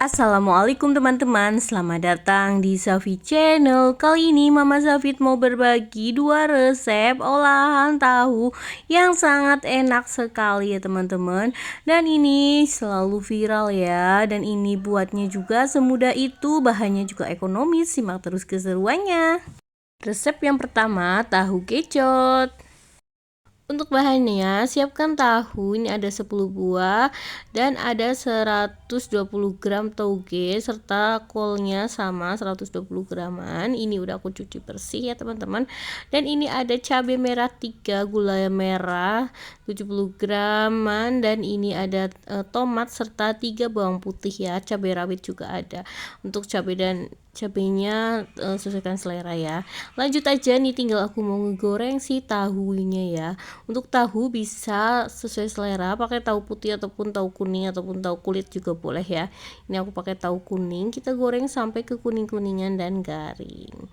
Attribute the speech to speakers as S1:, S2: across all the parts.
S1: Assalamualaikum teman-teman, selamat datang di Safi Channel. Kali ini Mama Safit mau berbagi 2 resep olahan tahu yang sangat enak sekali ya teman-teman. Dan ini selalu viral ya, dan ini buatnya juga semudah itu, bahannya juga ekonomis. Simak terus keseruannya. Resep yang pertama, tahu kecot. Untuk bahannya, siapkan tahu, ini ada 10 buah dan ada 120 gram toge serta kolnya sama 120 graman. Ini udah aku cuci bersih ya teman-teman. Dan ini ada cabai merah 3, gula merah 70 graman, dan ini ada tomat serta 3 bawang putih ya. Cabai rawit juga ada. Untuk cabai dan cabenya sesuaikan selera ya. Lanjut aja nih, tinggal aku mau ngegoreng si tahunya ya. Untuk tahu bisa sesuai selera, pakai tahu putih ataupun tahu kuning ataupun tahu kulit juga boleh ya. Ini aku pakai tahu kuning, kita goreng sampai ke kuning-kuningan dan garing.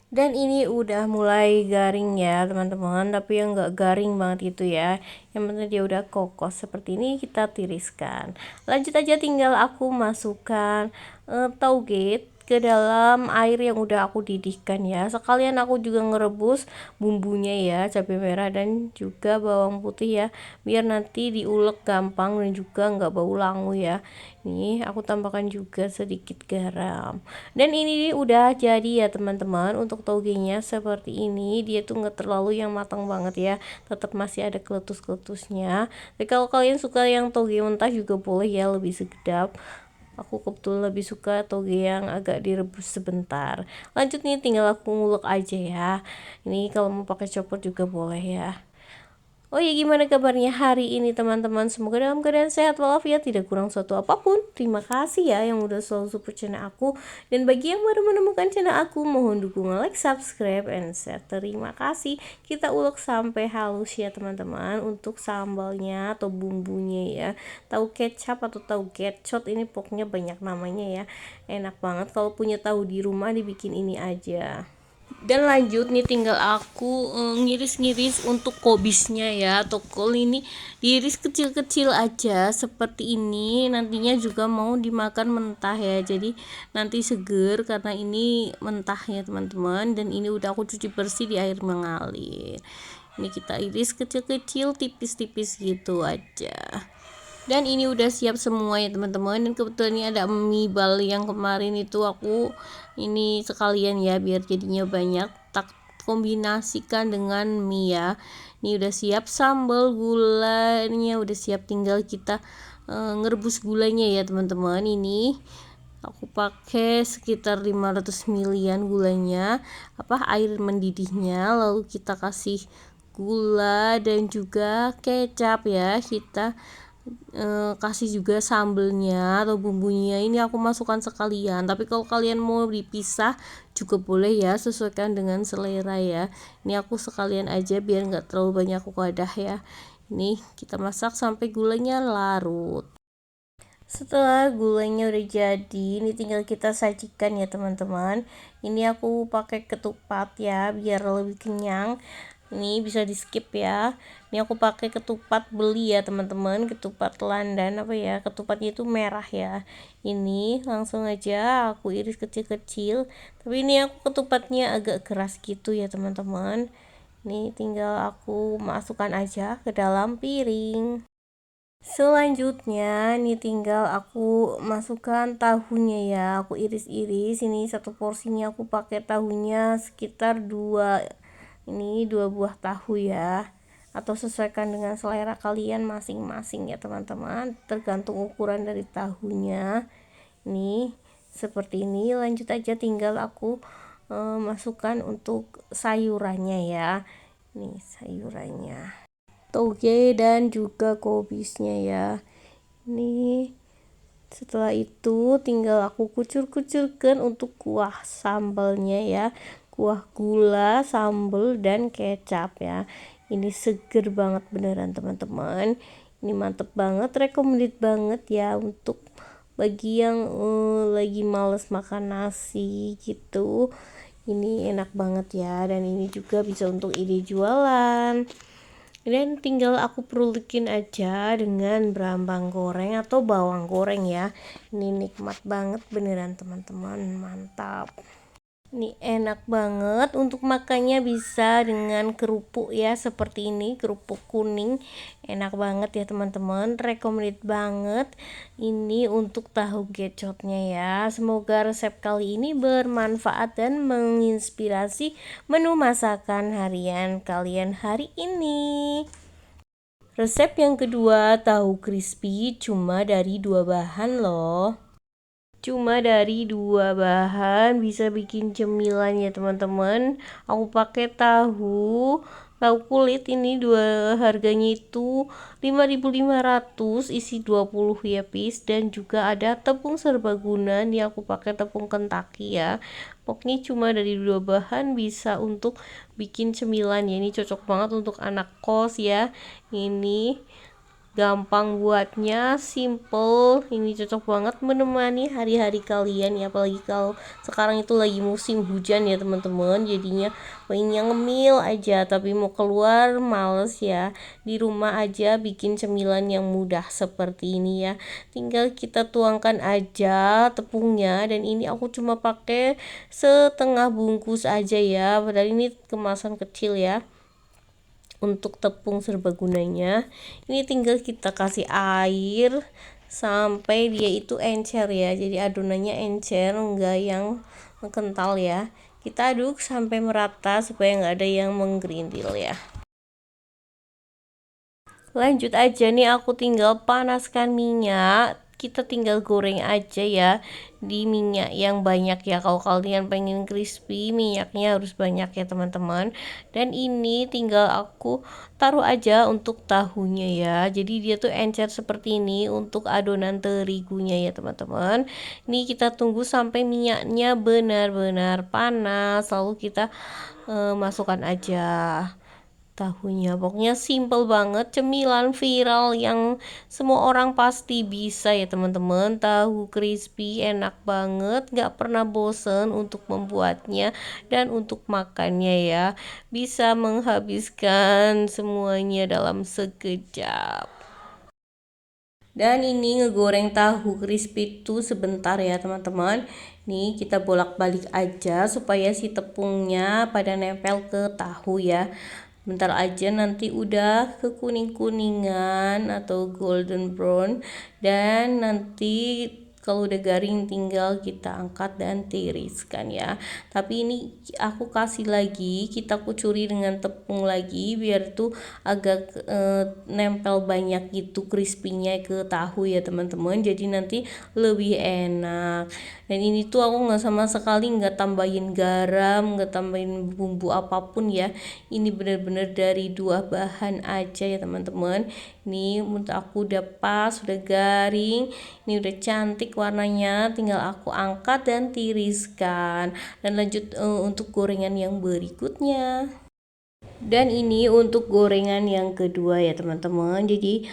S1: Dan ini udah mulai garing ya teman-teman, tapi yang enggak garing banget gitu ya. Yang penting dia udah kokos seperti ini, kita tiriskan. Lanjut aja, tinggal aku masukkan tauge ke dalam air yang udah aku didihkan ya. Sekalian aku juga ngerebus bumbunya ya, cabai merah dan juga bawang putih ya, biar nanti diulek gampang dan juga nggak bau langu ya. Nih aku tambahkan juga sedikit garam. Dan ini udah jadi ya teman-teman. Untuk togenya seperti ini, dia tuh nggak terlalu yang matang banget ya, tetap masih ada keletus-keletusnya. Tapi kalau kalian suka yang toge mentah juga boleh ya, lebih sedap. Aku kebetulan lebih suka toge yang agak direbus sebentar. Lanjut nih, tinggal aku ngulek aja ya. Ini kalau mau pakai chopper juga boleh ya. Oh ya, gimana kabarnya hari ini teman-teman? Semoga dalam keadaan sehat walafiat, tidak kurang suatu apapun. Terima kasih ya yang udah selalu support channel aku. Dan bagi yang baru menemukan channel aku, mohon dukungan like, subscribe, and share. Terima kasih. Kita ulek sampai halus ya teman-teman. Untuk sambalnya atau bumbunya ya, tahu kecap atau tahu kecot, ini pokoknya banyak namanya ya. Enak banget kalau punya tahu di rumah, dibikin ini aja. Dan lanjut nih, tinggal aku ngiris-ngiris untuk kobisnya ya, atau kol ini diiris kecil-kecil aja seperti ini. Nantinya juga mau dimakan mentah ya, jadi nanti seger karena ini mentah ya teman-teman. Dan ini udah aku cuci bersih di air mengalir. Ini kita iris kecil-kecil, tipis-tipis gitu aja. Dan ini udah siap semua ya teman-teman. Dan kebetulan ini ada mie bal yang kemarin itu aku ini sekalian ya, biar jadinya banyak, tak kombinasikan dengan mie ya. Ini udah siap sambal, gulanya udah siap, tinggal kita ngerebus gulanya ya teman-teman. Ini aku pakai sekitar 500 milian gulanya, air mendidihnya, lalu kita kasih gula dan juga kecap ya. Kita kasih juga sambelnya atau bumbunya, ini aku masukkan sekalian, tapi kalau kalian mau dipisah juga boleh ya, sesuaikan dengan selera ya. Ini aku sekalian aja biar nggak terlalu banyak wadah ya. Ini kita masak sampai gulanya larut. Setelah gulanya udah jadi, ini tinggal kita sajikan ya teman-teman. Ini aku pakai ketupat ya, biar lebih kenyang. Ini bisa di skip ya. Ini aku pakai ketupat beli ya teman-teman, ketupat Landan ketupatnya itu merah ya. Ini langsung aja aku iris kecil-kecil, tapi ini aku ketupatnya agak keras gitu ya teman-teman. Ini tinggal aku masukkan aja ke dalam piring. Selanjutnya ini tinggal aku masukkan tahunya ya, aku iris-iris. Ini satu porsinya aku pakai tahunya sekitar 2 buah tahu ya, atau sesuaikan dengan selera kalian masing-masing ya teman-teman, tergantung ukuran dari tahunya. Ini seperti ini. Lanjut aja, tinggal aku masukkan untuk sayurannya ya. Nih sayurannya, toge dan juga kobisnya ya. Ini setelah itu tinggal aku kucur-kucurkan untuk kuah sambalnya ya, kuah gula, sambal, dan kecap ya. Ini seger banget beneran teman-teman, ini mantep banget, recommended banget ya untuk bagi yang lagi males makan nasi gitu. Ini enak banget ya, dan ini juga bisa untuk ide jualan. Dan tinggal aku perulikin aja dengan brambang goreng atau bawang goreng ya. Ini nikmat banget beneran teman-teman, mantap. Ini enak banget untuk makannya, bisa dengan kerupuk ya, seperti ini kerupuk kuning. Enak banget ya teman-teman, recommended banget ini untuk tahu gecotnya ya. Semoga resep kali ini bermanfaat dan menginspirasi menu masakan harian kalian hari ini. Resep yang kedua, tahu crispy cuma dari 2 bahan loh. Cuma dari 2 bahan bisa bikin cemilan ya teman-teman. Aku pakai tahu kulit ini harganya itu 5.500, isi 20 ya piece, dan juga ada tepung serbaguna nih, aku pakai tepung Kentucky ya. Pokoknya cuma dari 2 bahan bisa untuk bikin cemilan ya. Ini cocok banget untuk anak kos ya. Ini gampang buatnya, simple, ini cocok banget menemani hari-hari kalian ya, apalagi kalau sekarang itu lagi musim hujan ya teman-teman, jadinya pengennya ngemil aja tapi mau keluar males ya, di rumah aja bikin cemilan yang mudah seperti ini ya. Tinggal kita tuangkan aja tepungnya, dan ini aku cuma pakai setengah bungkus aja ya, padahal ini kemasan kecil ya. Untuk tepung serbagunanya ini tinggal kita kasih air sampai dia itu encer ya, jadi adonannya encer, enggak yang kental ya. Kita aduk sampai merata supaya nggak ada yang menggerindil ya. Lanjut aja nih, aku tinggal panaskan minyak, kita tinggal goreng aja ya di minyak yang banyak ya. Kalau kalian pengen crispy, minyaknya harus banyak ya teman-teman. Dan ini tinggal aku taruh aja untuk tahunya ya, jadi dia tuh encer seperti ini untuk adonan terigunya ya teman-teman. Ini kita tunggu sampai minyaknya benar-benar panas, lalu kita masukkan aja tahunya. Pokoknya simple banget, cemilan viral yang semua orang pasti bisa ya teman-teman. Tahu crispy enak banget, gak pernah bosen untuk membuatnya dan untuk makannya ya. Bisa menghabiskan semuanya dalam sekejap. Dan ini ngegoreng tahu crispy itu sebentar ya teman-teman. Nih kita bolak-balik aja supaya si tepungnya pada nempel ke tahu ya. Bentar aja nanti udah ke kuning-kuningan atau golden brown, dan nanti kalau udah garing tinggal kita angkat dan tiriskan ya. Tapi ini aku kasih lagi, kita kucuri dengan tepung lagi biar tuh agak nempel banyak gitu crispy-nya ke tahu ya teman-teman, jadi nanti lebih enak. Dan ini tuh aku nggak sama sekali nggak tambahin garam, nggak tambahin bumbu apapun ya. Ini bener-bener dari 2 bahan aja ya teman-teman. Ini menurut aku udah pas, udah garing, ini udah cantik warnanya. Tinggal aku angkat dan tiriskan, dan lanjut untuk gorengan yang berikutnya. Dan ini untuk gorengan yang kedua ya teman-teman. Jadi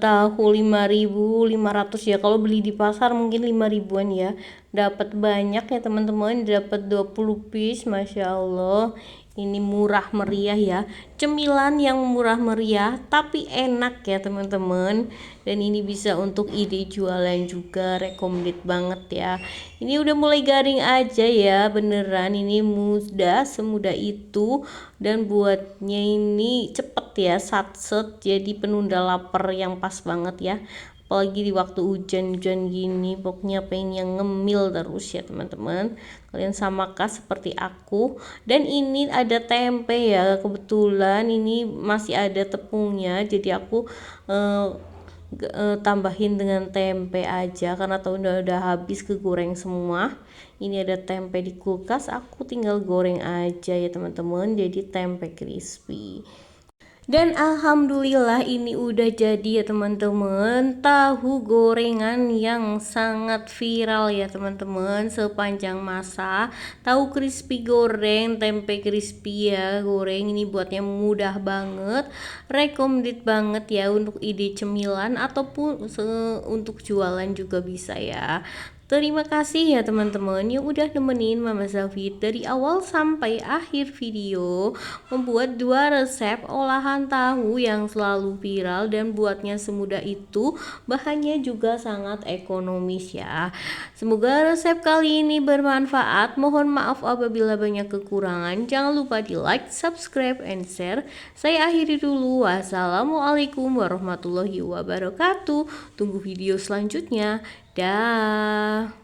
S1: tahu 5.500 ya, kalau beli di pasar mungkin 5 ribuan ya. Dapat banyak ya teman-teman, dapat 20 piece, Masya Allah. Ini murah meriah ya, cemilan yang murah meriah tapi enak ya teman-teman. Dan ini bisa untuk ide jualan juga, recommended banget ya. Ini udah mulai garing aja ya, beneran ini mudah, semudah itu. Dan buatnya ini cepet ya, satset, jadi penunda lapar yang pas banget ya, apalagi di waktu hujan-hujan gini. Pokoknya pengen ngemil terus ya teman-teman, kalian samakah seperti aku. Dan ini ada tempe ya, kebetulan ini masih ada tepungnya, jadi aku tambahin dengan tempe aja karena tahu udah habis kegoreng semua. Ini ada tempe di kulkas, aku tinggal goreng aja ya teman-teman, jadi tempe crispy. Dan alhamdulillah ini udah jadi ya teman-teman, tahu gorengan yang sangat viral ya teman-teman sepanjang masa. Tahu crispy goreng, tempe crispy ya goreng, ini buatnya mudah banget, recommended banget ya untuk ide cemilan ataupun untuk jualan juga bisa ya. Terima kasih ya teman-teman yang udah nemenin Mama Zafit dari awal sampai akhir video membuat 2 resep olahan tahu yang selalu viral dan buatnya semudah itu, bahannya juga sangat ekonomis ya. Semoga resep kali ini bermanfaat. Mohon maaf apabila banyak kekurangan. Jangan lupa di like, subscribe, and share. Saya akhiri dulu. Wassalamualaikum warahmatullahi wabarakatuh. Tunggu video selanjutnya. Dah.